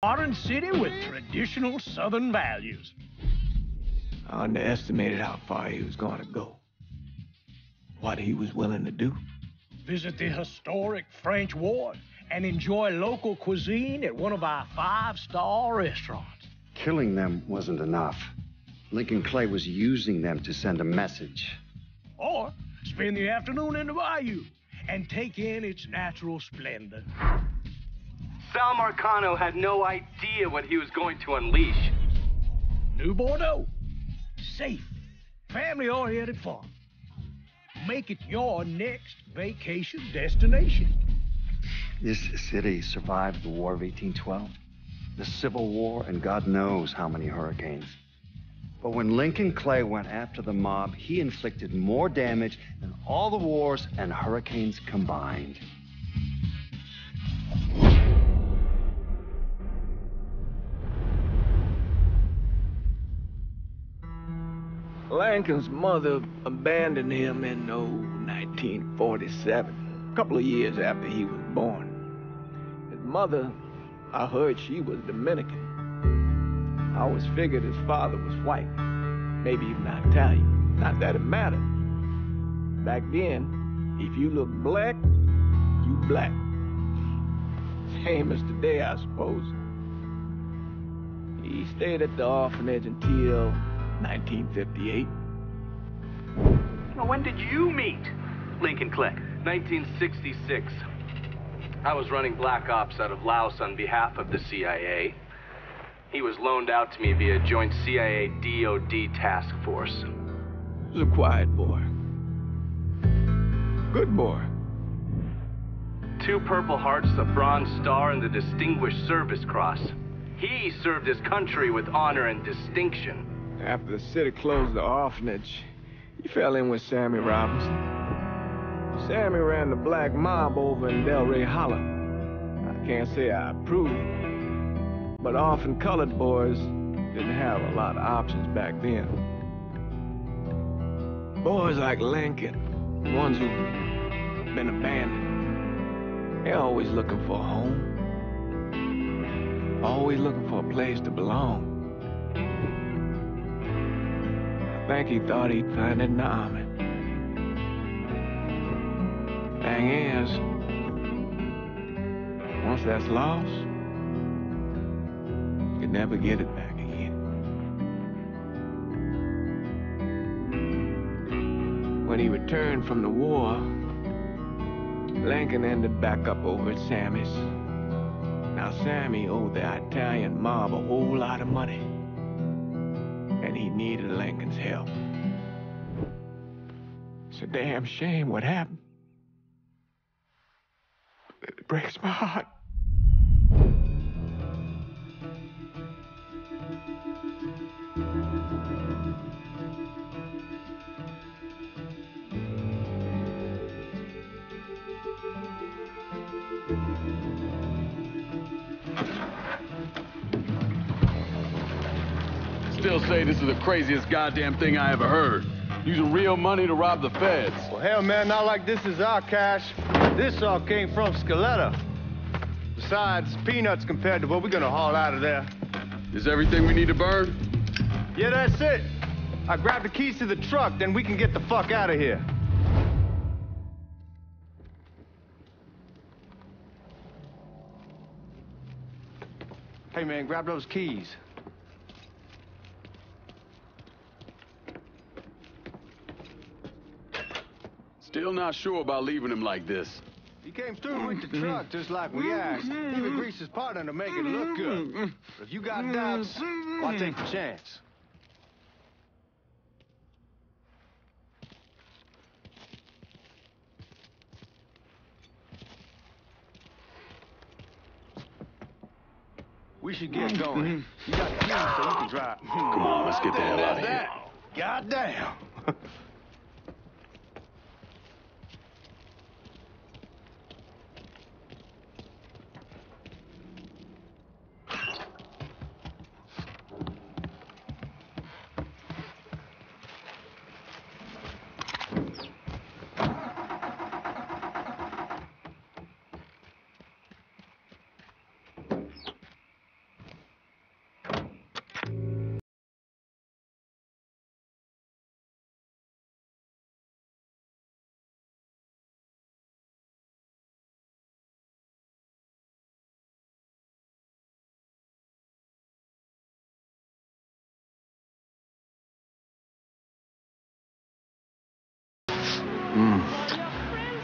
modern city with traditional Southern values. I underestimated how far he was going to go. What he was willing to do. Visit the historic French Ward and enjoy local cuisine at one of our 5-star restaurants. Killing them wasn't enough. Lincoln Clay was using them to send a message. Or spend the afternoon in the bayou and take in its natural splendor. Sal Marcano had no idea what he was going to unleash. New Bordeaux. Safe, family-oriented fun. Make it your next vacation destination. This city survived the War of 1812, the Civil War, and God knows how many hurricanes. But when Lincoln Clay went after the mob, he inflicted more damage than all the wars and hurricanes combined. Lincoln's mother abandoned him in 1947, a couple of years after he was born. His mother, I heard she was Dominican. I always figured his father was white, maybe even Italian. Not that it mattered. Back then, if you look black, you black. Same as today, I suppose. He stayed at the orphanage until 1958. Well, when did you meet Lincoln Clay? 1966. I was running black ops out of Laos on behalf of the CIA. He was loaned out to me via joint CIA-DOD task force. He was a quiet boy. Good boy. 2 Purple Hearts, a Bronze Star, and the Distinguished Service Cross. He served his country with honor and distinction. After the city closed the orphanage, he fell in with Sammy Robinson. Sammy ran the black mob over in Delray Hollow. I can't say I approve, but orphan colored boys didn't have a lot of options back then. Boys like Lincoln, ones who've been abandoned, they're always looking for a home. Always looking for a place to belong. I think he thought he'd find it in the army. Thing is, once that's lost, you can never get it back again. When he returned from the war, Lincoln ended back up over at Sammy's. Now, Sammy owed the Italian mob a whole lot of money, and he needed Lincoln's help. It's a damn shame what happened. It breaks my heart. Still say this is the craziest goddamn thing I ever heard. Using real money to rob the feds. Well, hell, man, not like this is our cash. This all came from Scaletta. Besides, peanuts compared to what we're gonna haul out of there. Is everything we need to burn? Yeah, that's it. I grab the keys to the truck, then we can get the fuck out of here. Hey, man, grab those keys. Still not sure about leaving him like this. He came through with the truck just like we asked. Even greased his partner to make it look good. If you got doubts, why take the chance? We should get going. You got the keys so you can drive. Come on, let's get the hell out of here. Goddamn.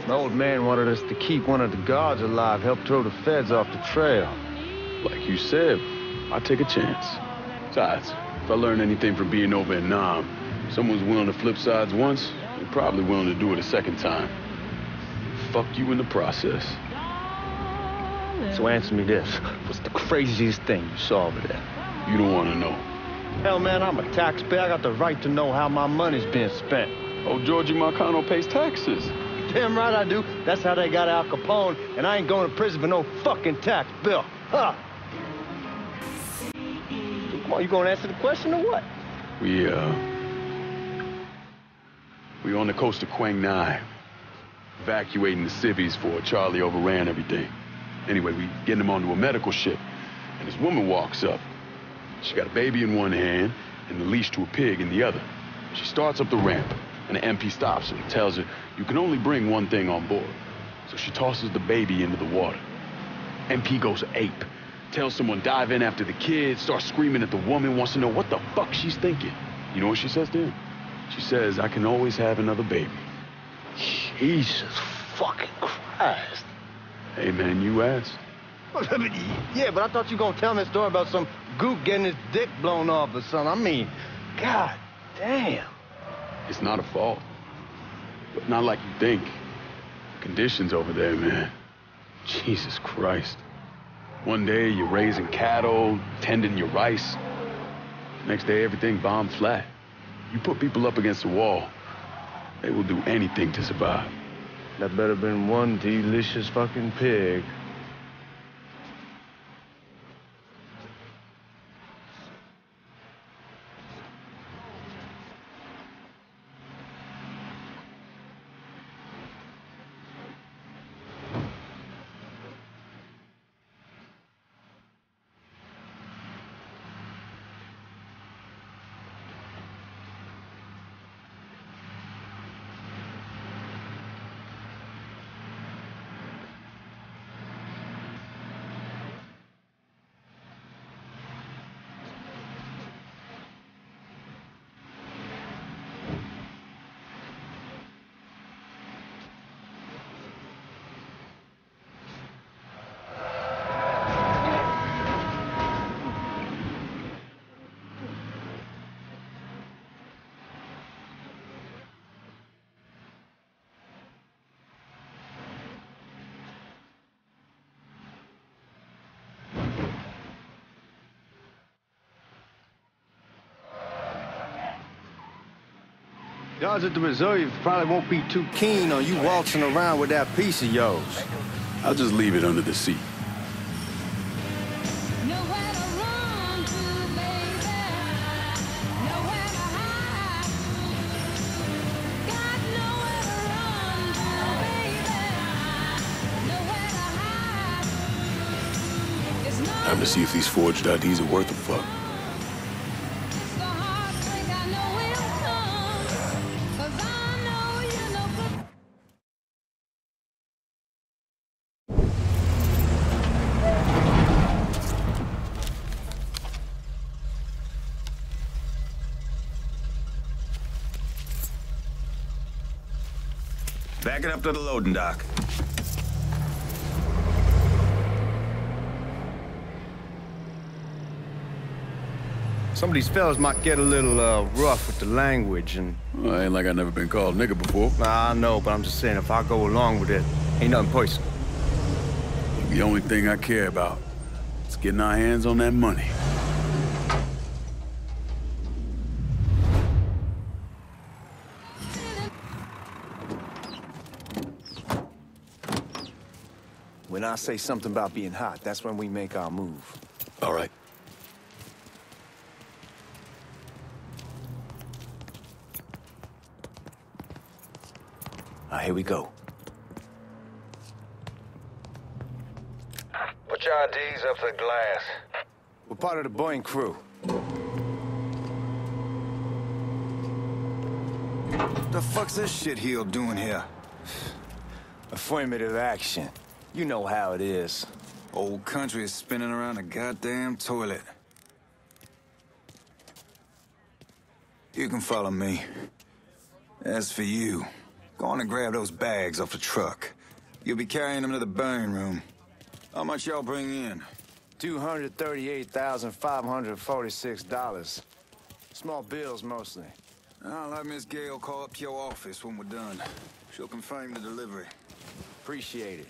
My old man wanted us to keep one of the guards alive, help throw the feds off the trail. Like you said, I'd take a chance. Besides, if I learn anything from being over in Nam, if someone's willing to flip sides once, they're probably willing to do it a second time. Fuck you in the process. So answer me this. What's the craziest thing you saw over there? You don't want to know. Hell, man, I'm a taxpayer. I got the right to know how my money's being spent. Oh, Georgie Marcano pays taxes. Damn right I do. That's how they got Al Capone, and I ain't going to prison for no fucking tax bill. Huh? So come on, you gonna answer the question or what? We on the coast of Quang Ngai, evacuating the civvies for Charlie overran everything. Anyway, we getting him onto a medical ship, and this woman walks up. She got a baby in one hand and the leash to a pig in the other. She starts up the ramp, and the MP stops her and tells her, you can only bring one thing on board. So she tosses the baby into the water. MP goes ape, tells someone dive in after the kid, starts screaming at the woman, wants to know what the fuck she's thinking. You know what she says to him? She says, I can always have another baby. Jesus fucking Christ. Hey, man, you asked. Yeah, but I thought you were gonna tell me a story about some gook getting his dick blown off or something. I mean, god damn. It's not a fault. But not like you think. Conditions over there, man. Jesus Christ. One day you're raising cattle, tending your rice. Next day everything bombed flat. You put people up against the wall, they will do anything to survive. That better been one delicious fucking pig. Guards at the reserve probably won't be too keen on you waltzing around with that piece of yours. I'll just leave it under the seat. Time to see if these forged IDs are worth a fuck. Back it up to the loading dock. Some of these fellas might get a little rough with the language and... Well, ain't like I never been called nigga before. Nah, I know, but I'm just saying if I go along with it, ain't nothing personal. The only thing I care about is getting our hands on that money. When I say something about being hot, that's when we make our move. All right. Here we go. Put your IDs up to the glass. We're part of the Boeing crew. The fuck's this shitheel doing here? Affirmative action. You know how it is. Old country is spinning around a goddamn toilet. You can follow me. As for you, Go on and grab those bags off the truck. You'll be carrying them to the burn room. How much y'all bring in? $238,546. Small bills, mostly. I'll have Miss Gale call up to your office when we're done. She'll confirm the delivery. Appreciate it.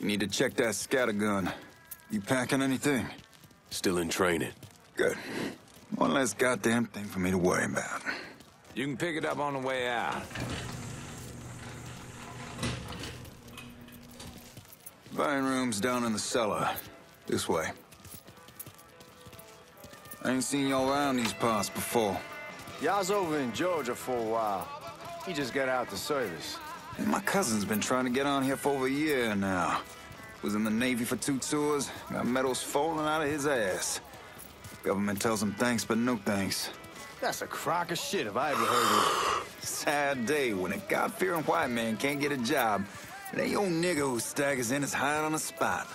You need to check that scattergun. You packing anything? Still in training. Good. One less goddamn thing for me to worry about. You can pick it up on the way out. Burn room's down in the cellar. This way. I ain't seen y'all around these parts before. Y'all's over in Georgia for a while. He just got out the service. And my cousin's been trying to get on here for over a year now. Was in the Navy for 2 tours, got medals falling out of his ass. Government tells him thanks, but no thanks. That's a crock of shit if I ever heard of it. Sad day when a God-fearing white man can't get a job, and a old nigga who staggers in is hired on the spot.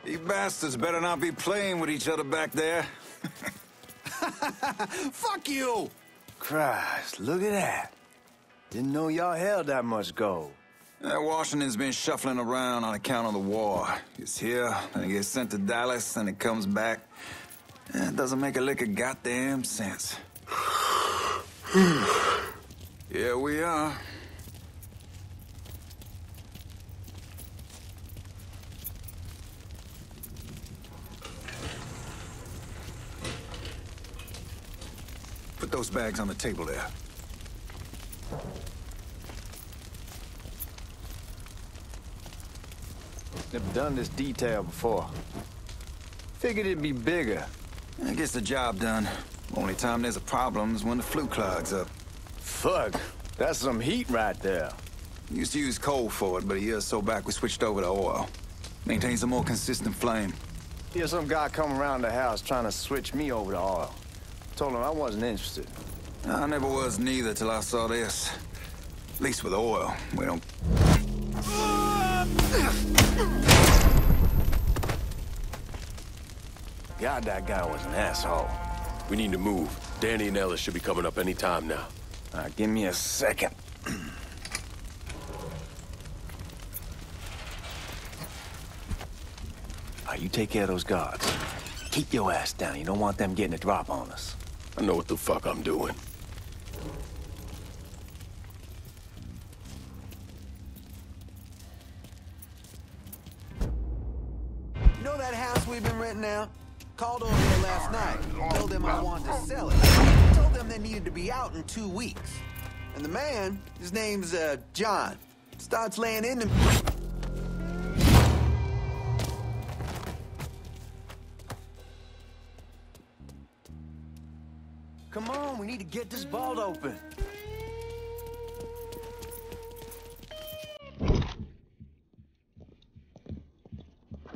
You bastards better not be playing with each other back there. Fuck you! Christ, look at that. Didn't know y'all held that much gold. Washington's been shuffling around on account of the war. It's here, then it gets sent to Dallas, and it comes back. It doesn't make a lick of goddamn sense. Here we are. Put those bags on the table there. Never done this detail before. Figured it'd be bigger. It gets the job done. Only time there's a problem is when the flue clogs up. Fuck, that's some heat right there. Used to use coal for it, but a year or so back we switched over to oil. Maintains a more consistent flame. Here's some guy come around the house trying to switch me over to oil. Told him I wasn't interested. I never was neither till I saw this. At least with oil, we don't... God, that guy was an asshole. We need to move. Danny and Ellis should be coming up any time now. Give me a second. You take care of those guards. Keep your ass down. You don't want them getting a drop on us. I know what the fuck I'm doing. You know that house we've been renting out? Called over there last night. Told them I wanted to sell it. Told them they needed to be out in 2 weeks. And the man, his name's, John, starts laying in and... Come on, we need to get this vault open.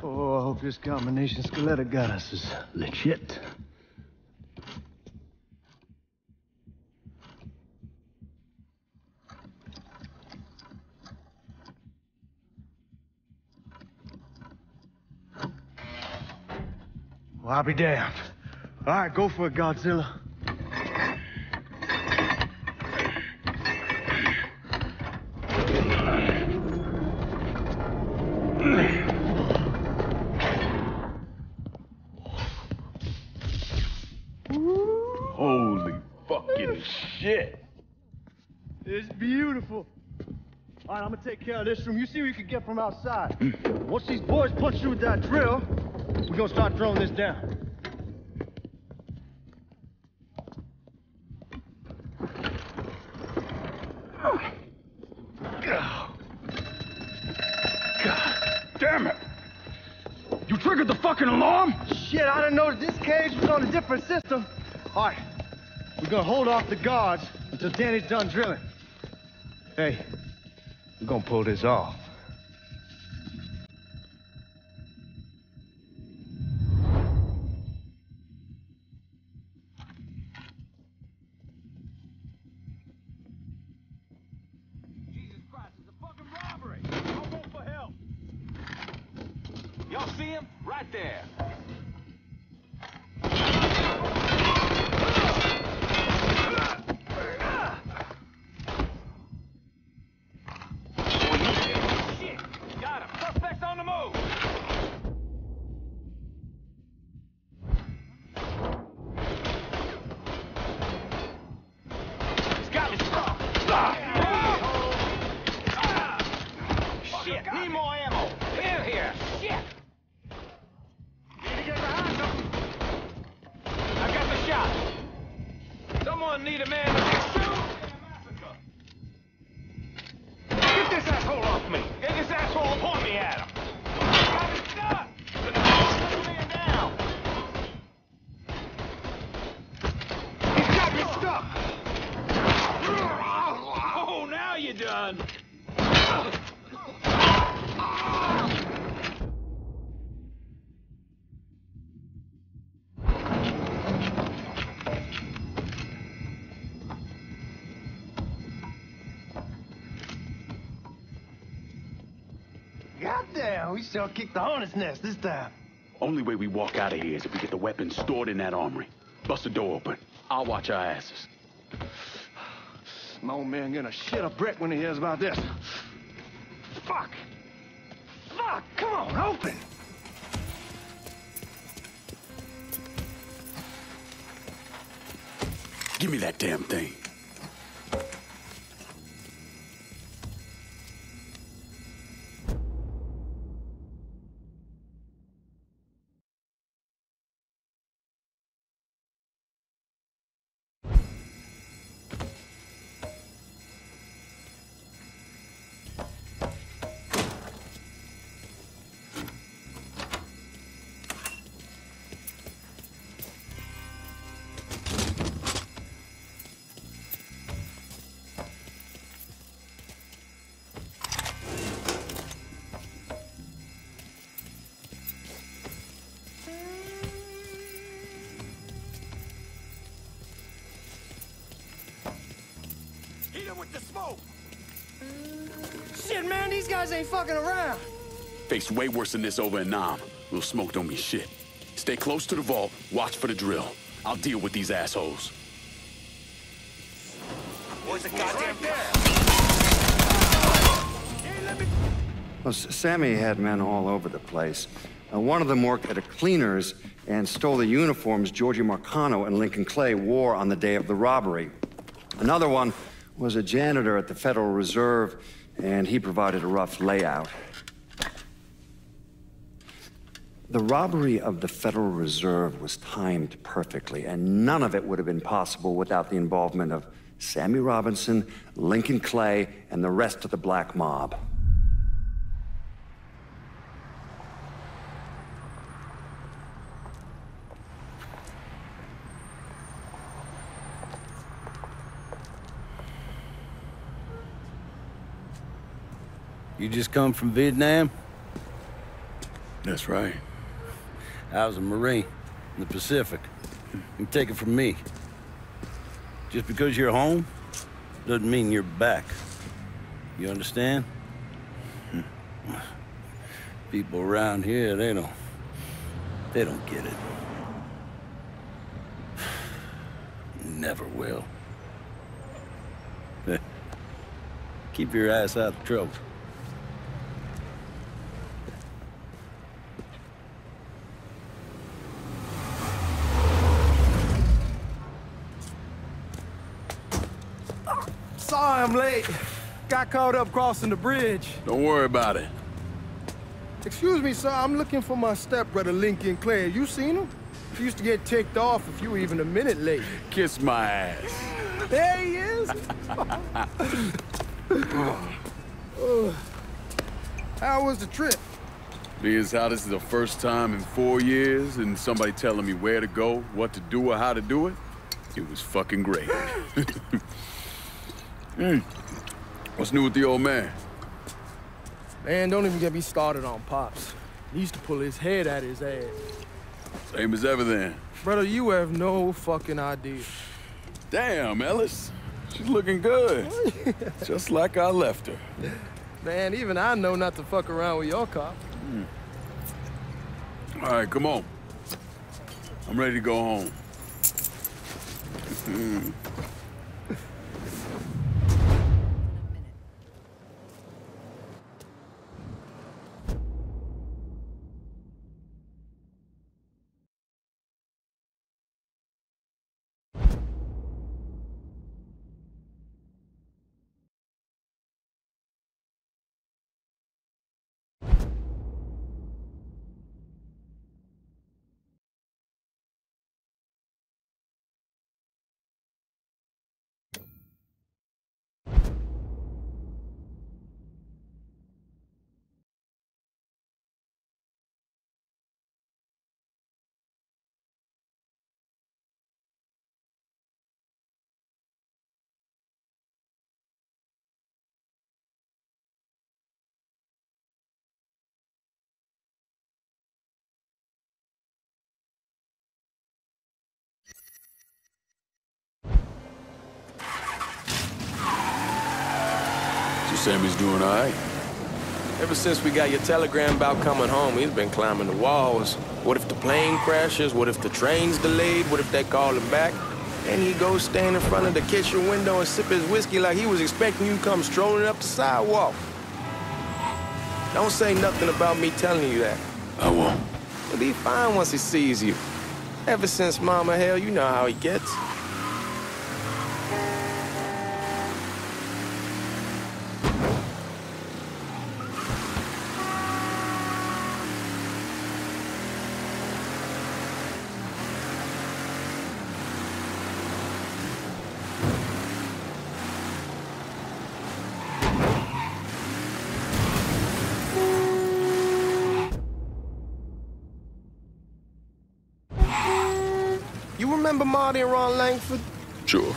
Oh, I hope this combination Scaletta got us is legit. Well, I'll be damned. All right, go for it, Godzilla. Holy fucking shit. It's beautiful. All right, I'm gonna take care of this room. You see what you can get from outside. Once these boys punch you with that drill, we're gonna start throwing this down. God damn it. You triggered the fucking alarm? Shit, I didn't know that this cage was on a different system. All right, we're gonna hold off the guards until Danny's done drilling. Hey, we're gonna pull this off. Jesus Christ, it's a fucking robbery! I'll go for help! Y'all see him? Right there! Shit! Got him! Suspect's on the move! He's got me struck! Shit! Need more ammo! Here! Shit! Need to get behind them! I got the shot! Someone need a man to shoot! Get this asshole off me! Get this asshole and point me at him! Got me stuck! Man down! He's got me stuck! Oh, now you're done! Goddamn, we sure kicked the hornet's nest this time. Only way we walk out of here is if we get the weapons stored in that armory. Bust the door open. I'll watch our asses. My old man gonna shit a brick when he hears about this. Fuck! Come on, open! Give me that damn thing. With the smoke! Shit, man, these guys ain't fucking around. Faced way worse than this over in Nam. Little smoke don't mean shit. Stay close to the vault, watch for the drill. I'll deal with these assholes. Where's the goddamn there? Well, Sammy had men all over the place. One of them worked at a cleaner's and stole the uniforms Georgie Marcano and Lincoln Clay wore on the day of the robbery. Another one was a janitor at the Federal Reserve, and he provided a rough layout. The robbery of the Federal Reserve was timed perfectly, and none of it would have been possible without the involvement of Sammy Robinson, Lincoln Clay, and the rest of the black mob. You just come from Vietnam? That's right. I was a Marine in the Pacific. You take it from me. Just because you're home doesn't mean you're back. You understand? People around here, they don't get it. Never will. Keep your ass out of trouble. Sorry I'm late. Got caught up crossing the bridge. Don't worry about it. Excuse me, sir. I'm looking for my stepbrother, Lincoln Clay. You seen him? He used to get ticked off if you were even a minute late. Kiss my ass. There he is. How was the trip? Being as how this is the first time in 4 years and somebody telling me where to go, what to do, or how to do it, it was fucking great. What's new with the old man? Man, don't even get me started on Pops. He used to pull his head out his ass. Same as ever then. Brother, you have no fucking idea. Damn, Ellis. She's looking good. Just like I left her. Man, even I know not to fuck around with your cop. All right, come on. I'm ready to go home. Sammy's doing all right. Ever since we got your telegram about coming home, he's been climbing the walls. What if the plane crashes? What if the train's delayed? What if they call him back? And he goes stand in front of the kitchen window and sip his whiskey like he was expecting you to come strolling up the sidewalk. Don't say nothing about me telling you that. I won't. He'll be fine once he sees you. Ever since Mama, hell, you know how he gets. You remember Marty and Ron Langford? Sure.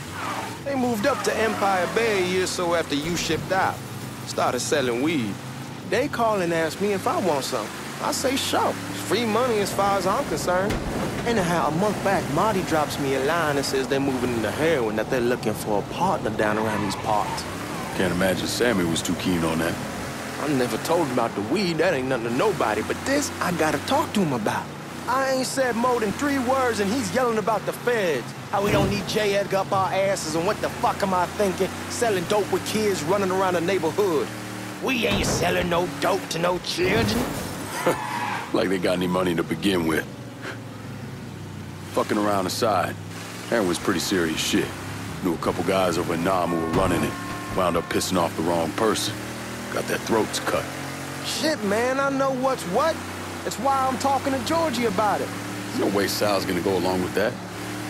They moved up to Empire Bay a year or so after you shipped out. Started selling weed. They call and ask me if I want some. I say sure. It's free money as far as I'm concerned. Anyhow, a month back, Marty drops me a line that says they're moving into heroin, that they're looking for a partner down around these parts. Can't imagine Sammy was too keen on that. I never told him about the weed. That ain't nothing to nobody. But this, I gotta talk to him about. I ain't said more than 3 words, and he's yelling about the feds. How we don't need J. Edgar up our asses, and what the fuck am I thinking? Selling dope with kids running around the neighborhood. We ain't selling no dope to no children. Like they got any money to begin with. Fucking around aside, heroin's pretty serious shit. Knew a couple guys over in Nam who were running it. Wound up pissing off the wrong person. Got their throats cut. Shit, man, I know what's what. That's why I'm talking to Georgie about it. There's no way Sal's gonna go along with that.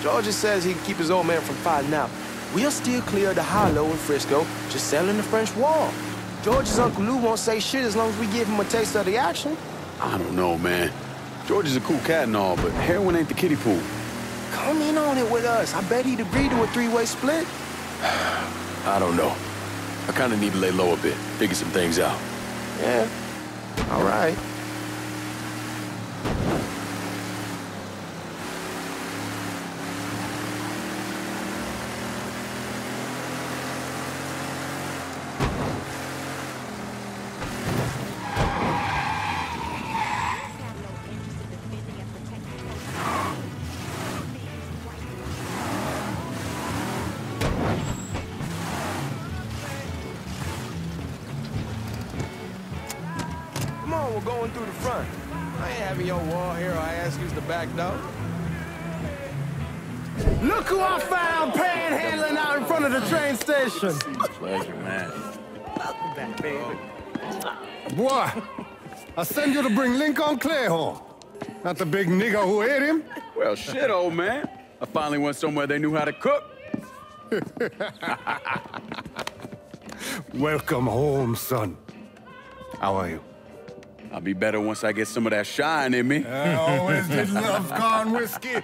Georgie says he can keep his old man from fighting out. We'll still clear the high-low in Frisco, just selling the French Wall. George's Uncle Lou won't say shit as long as we give him a taste of the action. I don't know, man. George is a cool cat and all, but heroin ain't the kiddie pool. Come in on it with us. I bet he'd agree to a 3-way split. I don't know. I kind of need to lay low a bit, figure some things out. Yeah, all right. Come on, we're going through the front. I ain't having your wall here, I ask you's the back door. Look who I found panhandling out in front of the train station. Pleasure, man. Welcome back, baby. Boy, I send you to bring Lincoln Clay home. Not the big nigger who ate him. Well, shit, old man. I finally went somewhere they knew how to cook. Welcome home, son. How are you? I'll be better once I get some of that shine in me. I always did love corn whiskey.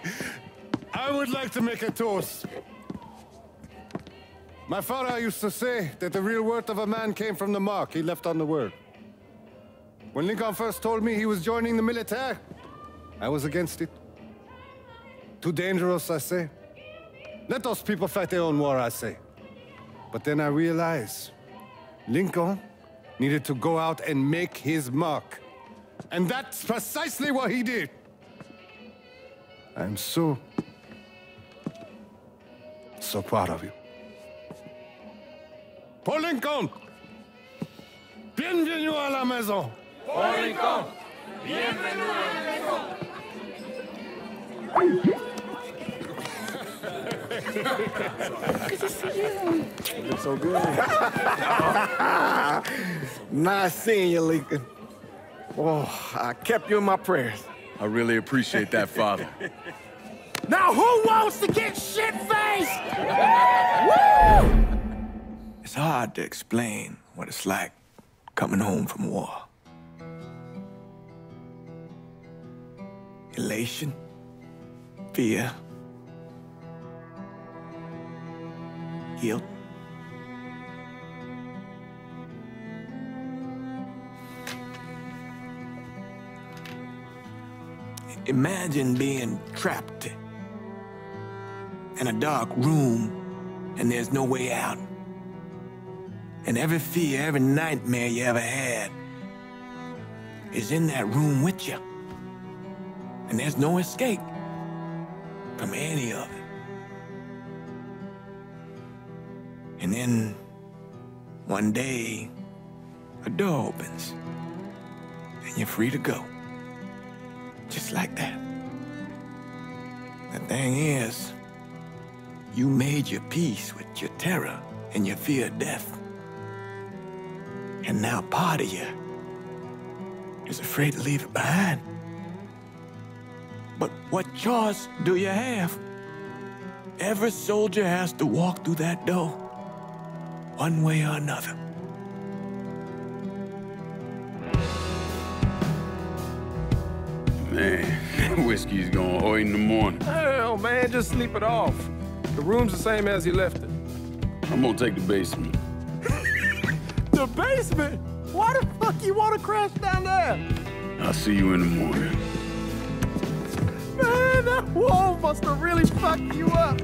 I would like to make a toast My father used to say that the real worth of a man came from the mark he left on the world. When Lincoln first told me he was joining the military, I was against it. Too dangerous, I say. Let those people fight their own war, I say. But then I realized Lincoln needed to go out and make his mark. And that's precisely what he did. I'm so proud of you. Paul Lincoln! Bienvenue à la maison! Paul Lincoln! Bienvenue à la maison! Good to see you. You look so good. Nice seeing you, Lincoln. Oh, I kept you in my prayers. I really appreciate that, Father. Now who wants to get shit-faced? Woo! It's hard to explain what it's like coming home from war. Elation, fear, guilt. Imagine being trapped in a dark room and there's no way out. And every fear, every nightmare you ever had is in that room with you. And there's no escape from any of it. And then one day, a door opens and you're free to go. Just like that. The thing is, you made your peace with your terror and your fear of death. And now part of you is afraid to leave it behind. But what choice do you have? Every soldier has to walk through that door, one way or another. Man, whiskey's going hard in the morning. Hell, man, just sleep it off. The room's the same as you left it. I'm gonna take the basement. The basement? Why the fuck you want to crash down there? I'll see you in the morning. Man, that wall must have really fucked you up.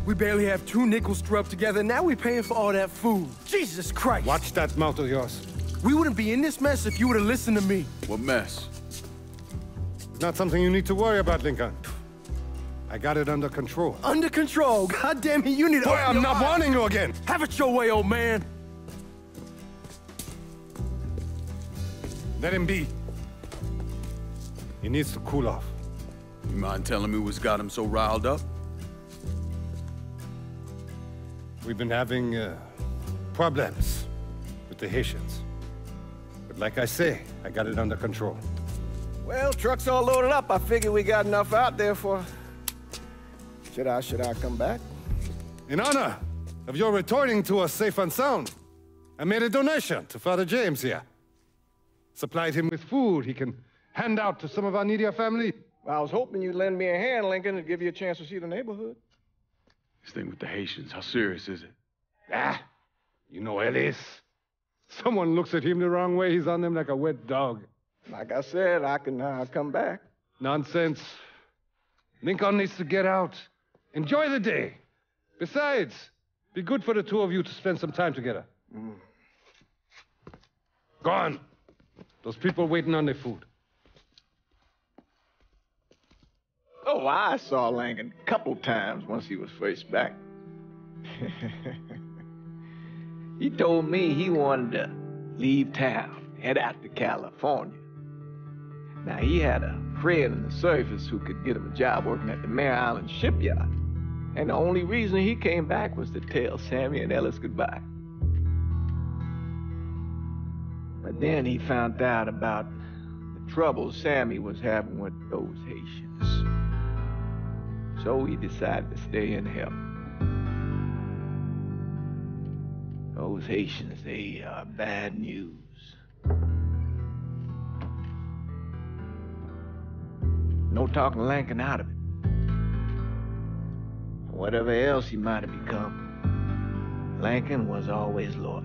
We barely have 2 nickels to rub together, now we're paying for all that food. Jesus Christ! Watch that mouth of yours. We wouldn't be in this mess if you would have listened to me. What mess? It's not something you need to worry about, Lincoln. I got it under control. Under control? God damn it, you need to... Boy, I'm not warning you again! Have it your way, old man! Let him be. He needs to cool off. You mind telling me what's got him so riled up? We've been having problems with the Haitians. But like I say, I got it under control. Well, truck's all loaded up. I figure we got enough out there for... Should I come back? In honor of your returning to us safe and sound, I made a donation to Father James here. Supplied him with food he can hand out to some of our needier family. I was hoping you'd lend me a hand, Lincoln, and give you a chance to see the neighborhood. This thing with the Haitians, how serious is it? You know Ellis? Someone looks at him the wrong way, he's on them like a wet dog. Like I said, I can come back. Nonsense. Lincoln needs to get out. Enjoy the day. Besides, be good for the two of you to spend some time together. Go on. Those people waiting on their food. Oh, I saw Lincoln a couple times once he was first back. He told me he wanted to leave town, head out to California. Now, he had a friend in the service who could get him a job working at the Mare Island shipyard. And the only reason he came back was to tell Sammy and Ellis goodbye. But then he found out about the trouble Sammy was having with those Haitians. So he decided to stay and help. Those Haitians, they are bad news. No talking Lincoln out of it. Whatever else he might have become, Lincoln was always loyal.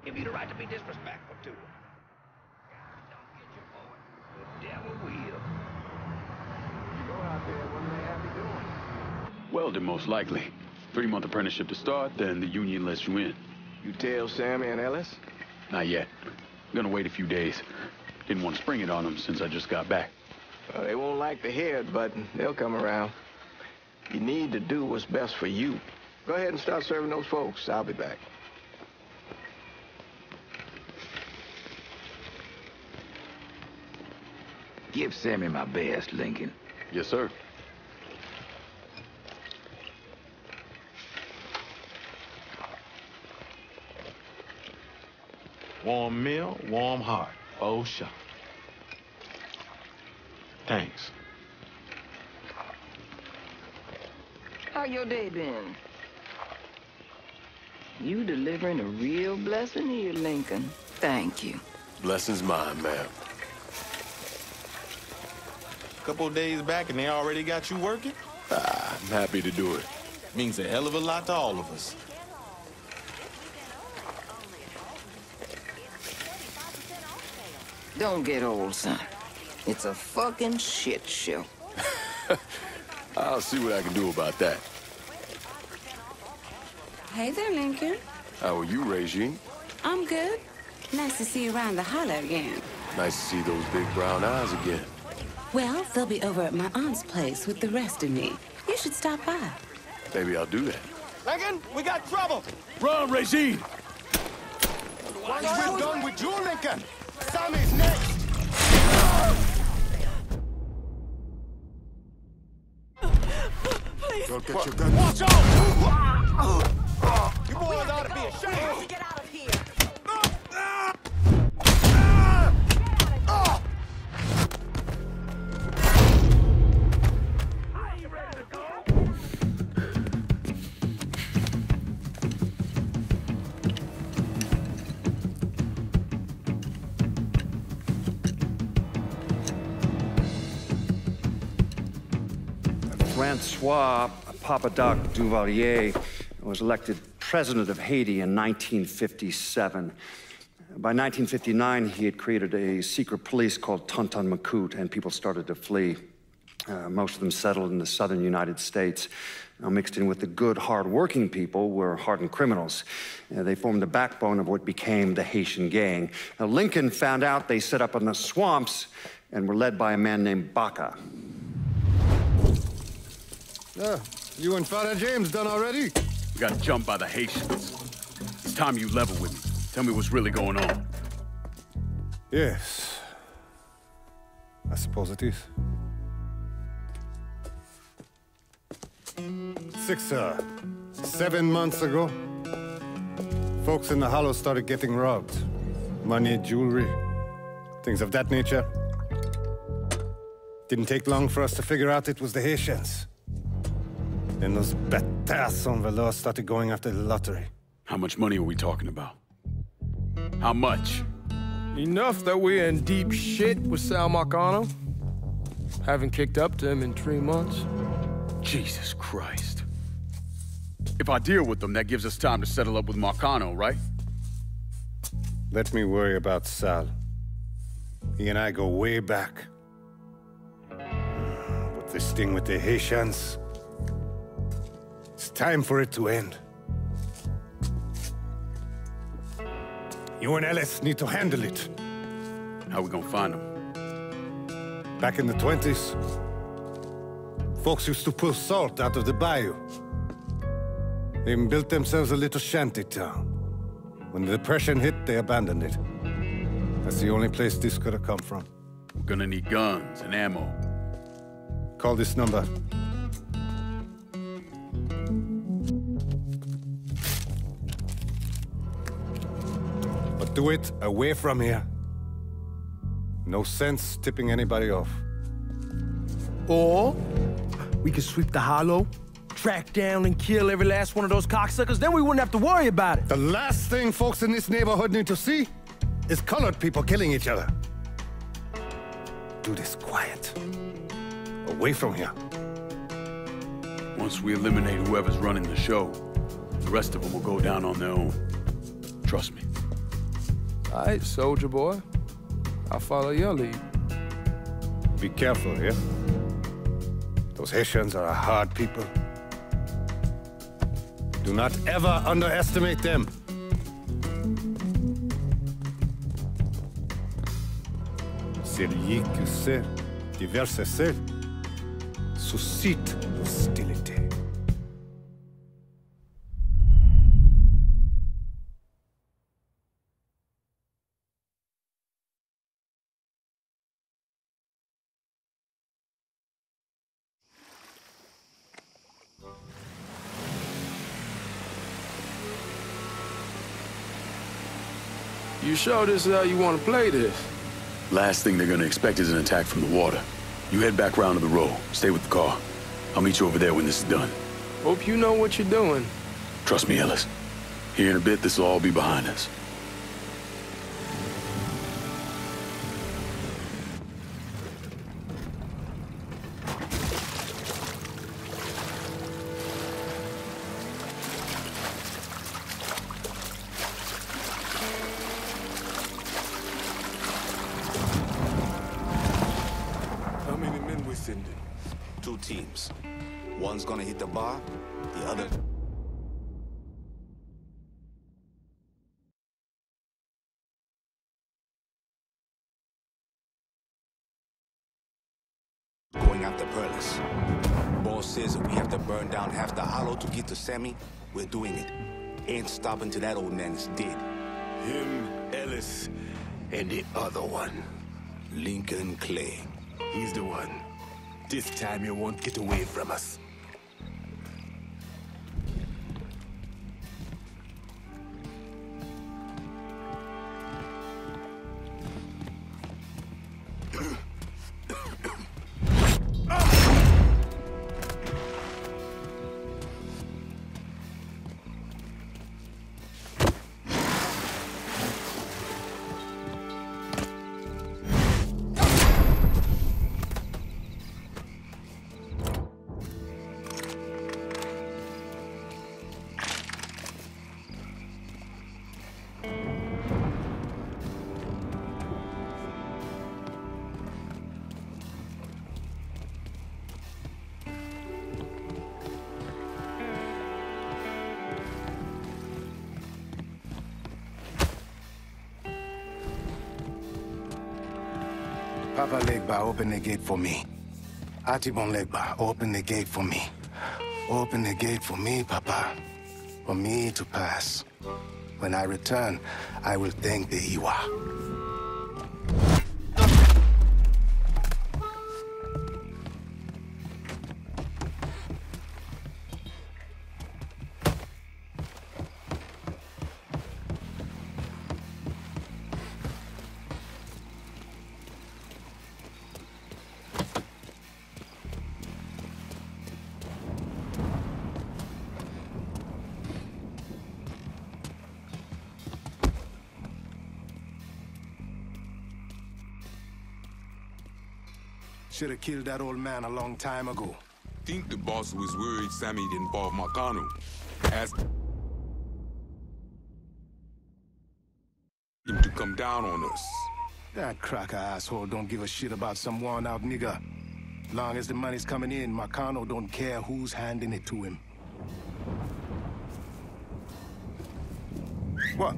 Give you the right to be disrespectful to him. Don't get your boy. The devil will. Go out there, what do they have you doing? Welding, most likely. 3-month apprenticeship to start, then the union lets you in. You tell Sammy and Ellis? Not yet. I'm gonna wait a few days. Didn't want to spring it on them since I just got back. Well, they won't like to hear it, but they'll come around. You need to do what's best for you. Go ahead and start serving those folks. I'll be back. Give Sammy my best, Lincoln. Yes, sir. Warm meal, warm heart. Oh, sure. Thanks. How your day been? You delivering a real blessing here, Lincoln. Thank you. Blessing's mine, ma'am. Couple of days back and they already got you working? I'm happy to do it. Means a hell of a lot to all of us. Don't get old, son. It's a fucking shit show. I'll see what I can do about that. Hey there, Lincoln. How are you, Regine? I'm good. Nice to see you around the holler again. Nice to see those big brown eyes again. Well, they'll be over at my aunt's place with the rest of me. You should stop by. Maybe I'll do that. Lincoln, we got trouble. Run, Regine! Once we're done with you, Lincoln, Sammy's next. Please. Don't get your gun. Watch out! You boys ought to be ashamed. Get out of here. Francois Papadoc Duvalier was elected president of Haiti in 1957. By 1959, he had created a secret police called Tonton Macoute, and people started to flee. Most of them settled in the southern United States. Now, mixed in with the good, hard-working people were hardened criminals. They formed the backbone of what became the Haitian gang. Now, Lincoln found out they set up in the swamps and were led by a man named Baca. You and Father James done already? We got jumped by the Haitians. It's time you level with me. Tell me what's really going on. Yes. I suppose it is. 7 months ago, folks in the Hollow started getting robbed. Money, jewelry, things of that nature. Didn't take long for us to figure out it was the Haitians. Then those bâtards on velour started going after the lottery. How much money are we talking about? How much? Enough that we're in deep shit with Sal Marcano. Haven't kicked up to him in 3 months. Jesus Christ. If I deal with them, that gives us time to settle up with Marcano, right? Let me worry about Sal. He and I go way back. But this thing with the Haitians, it's time for it to end. You and Ellis need to handle it. How we gonna find them? Back in the 20s, folks used to pull salt out of the bayou. They even built themselves a little shanty town. When the Depression hit, they abandoned it. That's the only place this could have come from. We're gonna need guns and ammo. Call this number. But do it away from here. No sense tipping anybody off. Or we could sweep the hollow, track down and kill every last one of those cocksuckers, then we wouldn't have to worry about it. The last thing folks in this neighborhood need to see is colored people killing each other. Do this quiet. Away from here. Once we eliminate whoever's running the show, the rest of them will go down on their own. Trust me. All right, soldier boy. I'll follow your lead. Be careful, yeah? Those Haitians are a hard people. Do not ever underestimate them. Celui qui sait diverser suscite l'hostilité. You sure this is how you want to play this? Last thing they're gonna expect is an attack from the water. You head back round to the row. Stay with the car. I'll meet you over there when this is done. Hope you know what you're doing. Trust me, Ellis. Here in a bit, this will all be behind us. How many men we sending? 2 teams. One's gonna hit the bar, the other... going after Perlis. Boss says if we have to burn down half the hollow to get to Sammy, we're doing it. Ain't stopping till that old man is dead. Him, Ellis, and the other one. Lincoln Clay. He's the one. This time you won't get away from us. Papa Legba, open the gate for me. Atibon Legba, open the gate for me. Open the gate for me, Papa. For me to pass. When I return, I will thank the Iwa. Should have killed that old man a long time ago. Think the boss was worried Sammy'd involve Marcano. Asked him to come down on us. That cracker asshole don't give a shit about some worn-out nigga. Long as the money's coming in, Marcano don't care who's handing it to him. What?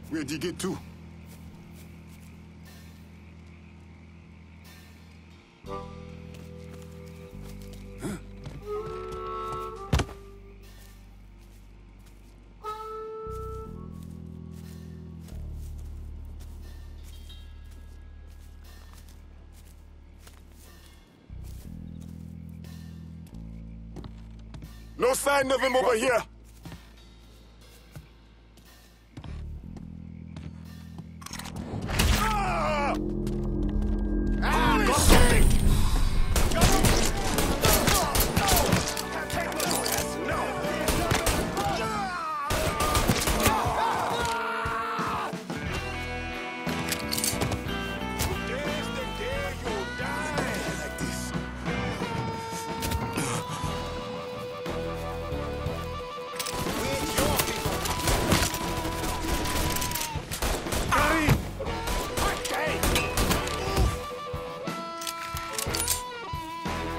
Where'd you get to? No sign of him over here.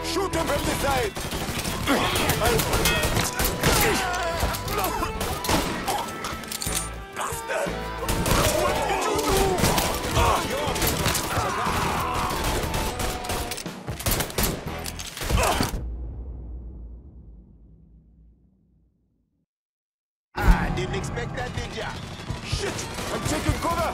Shoot him from the side! Bastard! What did you do? I didn't expect that, did ya? Shit! I'm taking cover!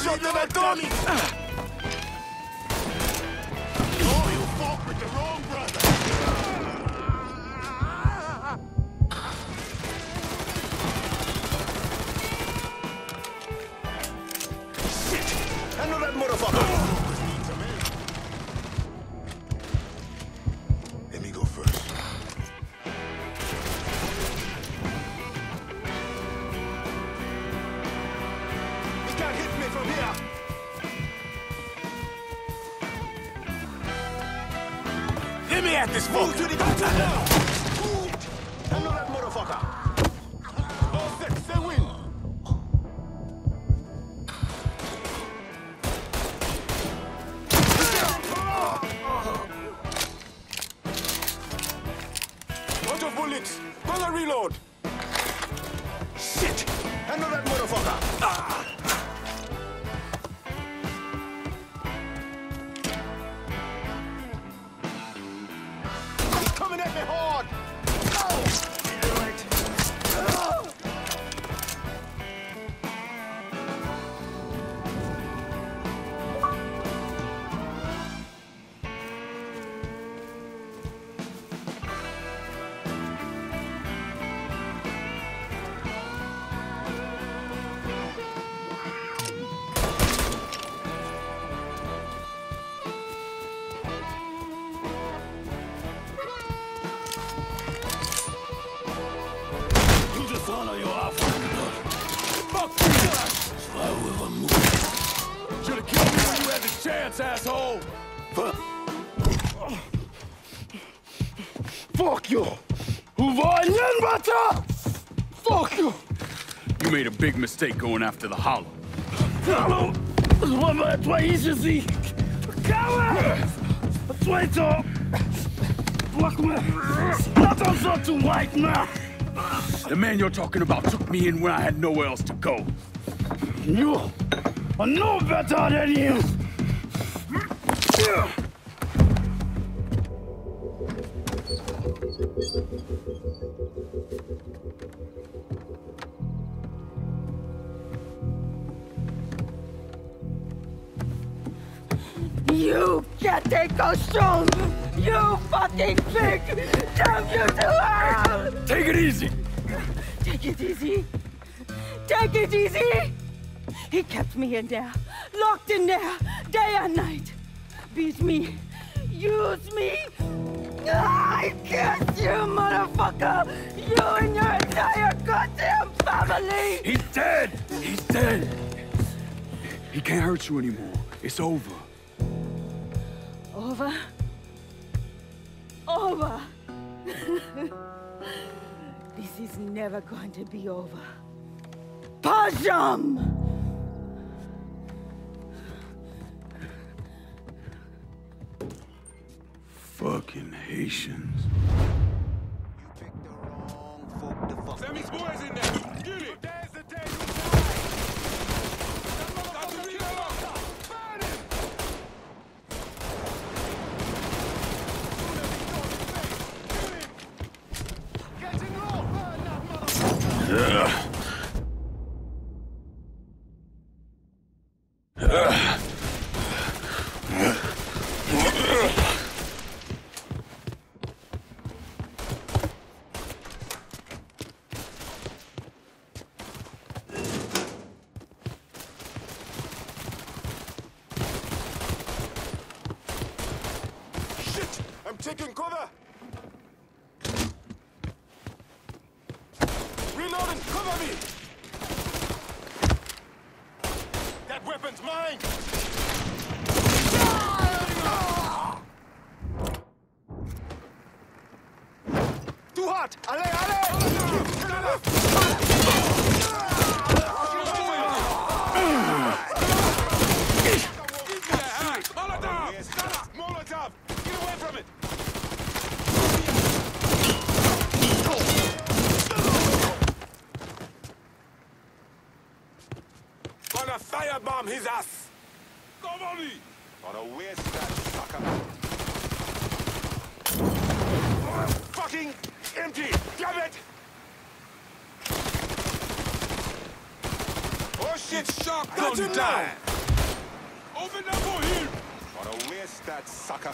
Shot than I thought! Oh, you fought with the wrong brother! Shit! I know that motherfucker! Let me go first. He can't hit me from here! Let me at this fool! To the doctor now! I know that motherfucker! All set, say win! Bunch of bullets! Gonna reload! Shit! I know that motherfucker! He's coming at me hard! chance, asshole! Fuck you! Fuck you! You made a big mistake going after the Hollow. Hallo! Zwei ist sie! Coward! Zweiter! Not also too white now! The man you're talking about took me in when I had nowhere else to go. You are no better than him! You can't take us strong! You fucking pig! Damn you to hell! Take it easy! Take it easy! Take it easy! He kept me in there, locked in there, day and night. Beat me, use me. I curse you, motherfucker! You and your entire goddamn family! He's dead! He's dead! He can't hurt you anymore. It's over. Over? Over! This is never going to be over. Pajam! Fucking Haitians. Sammy's boys in there! Get it! There's the day you got to reload! Burn him! Getting low! Burn that motherfucker! Taking cover! Reloading! Cover me! That weapon's mine! Too hot! Allez, allez! Molotov! Get away from it! Gonna firebomb his ass! Come on me! Gonna waste that sucker! Fucking empty! Damn it! Oh shit! Shotgun down! Open up for him! Gonna waste that sucker!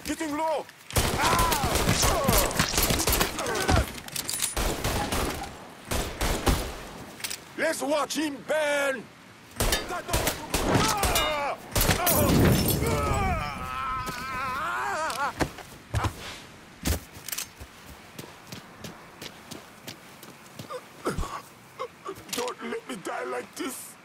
Getting low! Let's watch him burn! Don't let me die like this!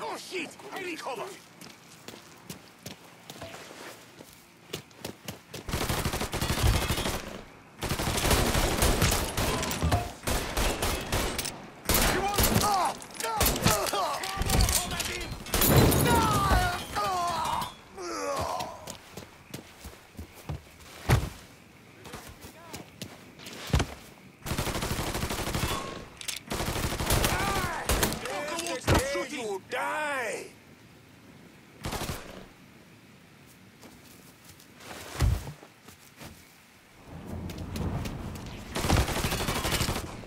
Oh shit! I need cover! You die!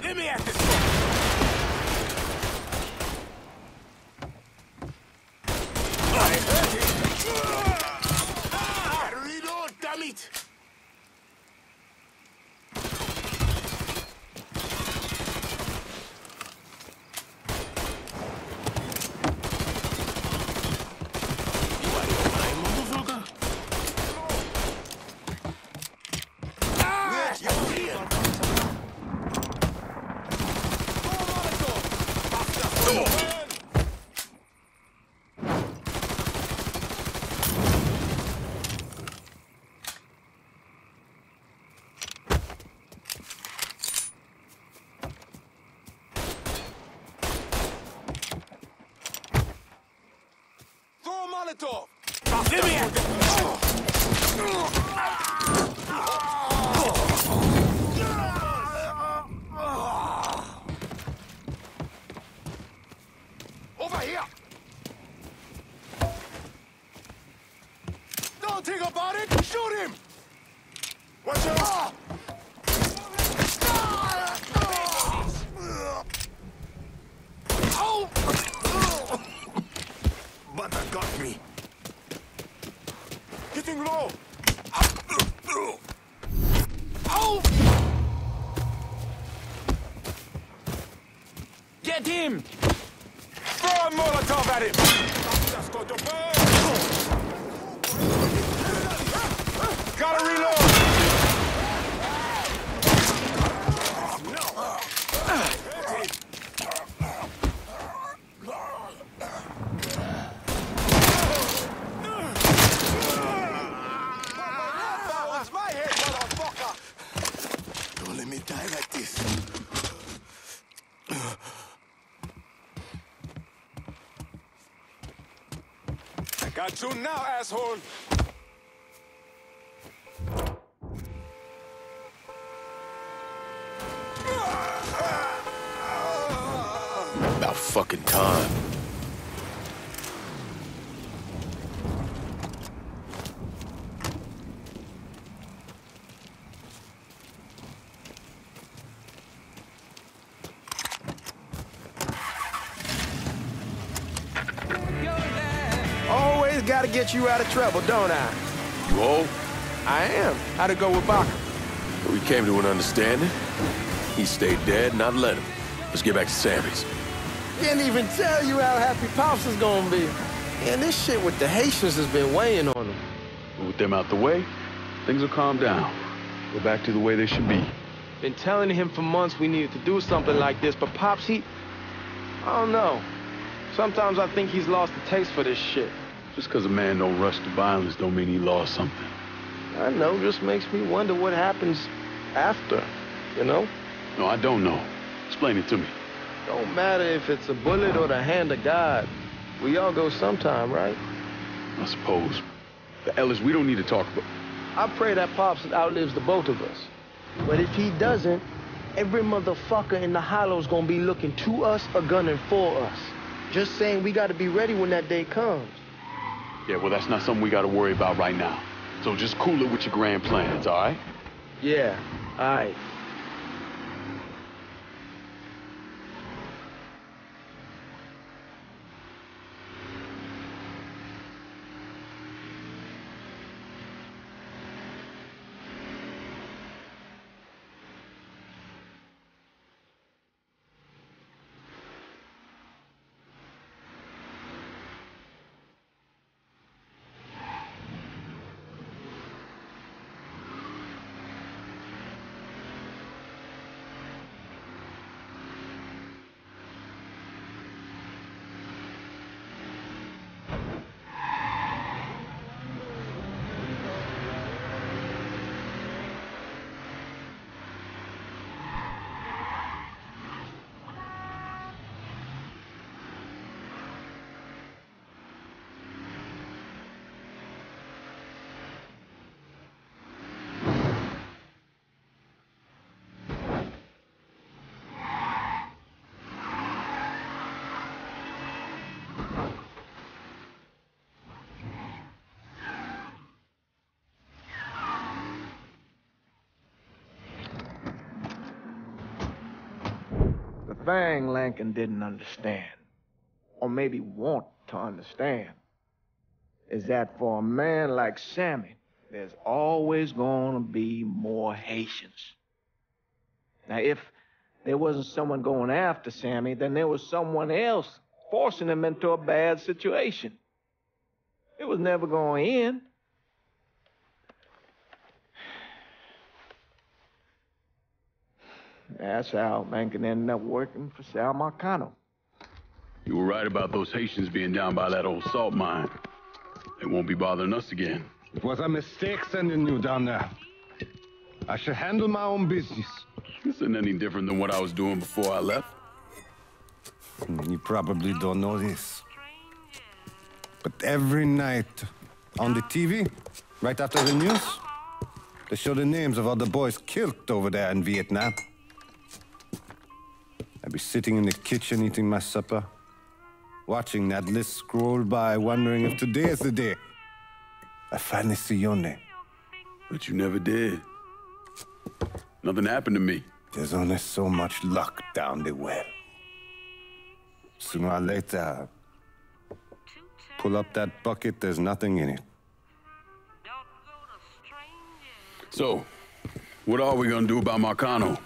Let me at this one! Molotov! Give me Over here! Don't think about it! Shoot him! Watch out! Oh! Butter got me. Getting low. Oh! Get him! Throw a Molotov at him! Just got to burn! Gotta reload! Don't let me die like this. I got you now, asshole. About fucking time. Always gotta get you out of trouble, don't I? You old? I am. How'd it go with Baca? We came to an understanding. He stayed dead, and I'd let him. Let's get back to Sammy's. Can't even tell you how happy Pops is gonna be. And this shit with the Haitians has been weighing on him. With them out the way, things will calm down. Go back to the way they should be. Been telling him for months we needed to do something like this, but Pops, I don't know. Sometimes I think he's lost the taste for this shit. Just because a man don't rush to violence don't mean he lost something. I know, just makes me wonder what happens after, you know? No, I don't know. Explain it to me. Don't matter if it's a bullet or the hand of God. We all go sometime, right? I suppose. But Ellis, we don't need to talk about... I pray that Pops outlives the both of us. But if he doesn't, every motherfucker in the hollow's gonna be looking to us or gunning for us. Just saying we gotta be ready when that day comes. Yeah, well, that's not something we gotta worry about right now. So just cool it with your grand plans, all right? Yeah, all right. The thing Lincoln didn't understand, or maybe want to understand, is that for a man like Sammy, there's always gonna be more Haitians. Now, if there wasn't someone going after Sammy, then there was someone else forcing him into a bad situation. It was never going to end. That's how Lincoln ended up working for Sal Marcano. You were right about those Haitians being down by that old salt mine. They won't be bothering us again. It was a mistake sending you down there. I should handle my own business. This isn't any different than what I was doing before I left. You probably don't know this. But every night on the TV, right after the news, they show the names of all the boys killed over there in Vietnam. I'd be sitting in the kitchen eating my supper, watching that list scroll by, wondering if today is the day I finally see your name. But you never did. Nothing happened to me. There's only so much luck down the well. Sooner or later, pull up that bucket, there's nothing in it. So, what are we gonna do about Marcano?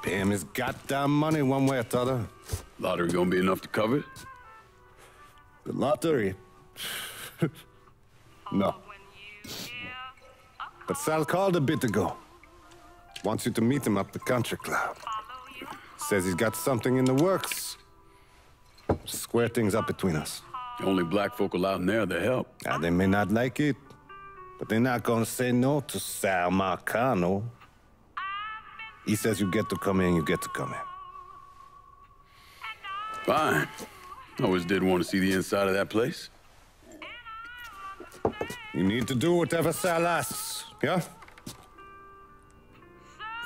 Pay him his goddamn money one way or the other. Lottery gonna be enough to cover it? The lottery? No. But Sal called a bit ago. Wants you to meet him up the country club. Says he's got something in the works. Square things up between us. The only black folk allowed in there to help. They may not like it, but they're not gonna say no to Sal Marcano. He says you get to come in, you get to come in. Fine. I always did want to see the inside of that place. You need to do whatever Sal asks, yeah?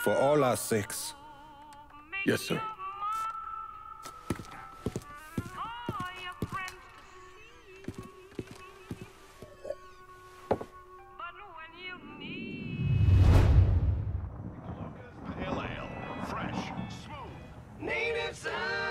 For all our sakes. Yes, sir. Native sound.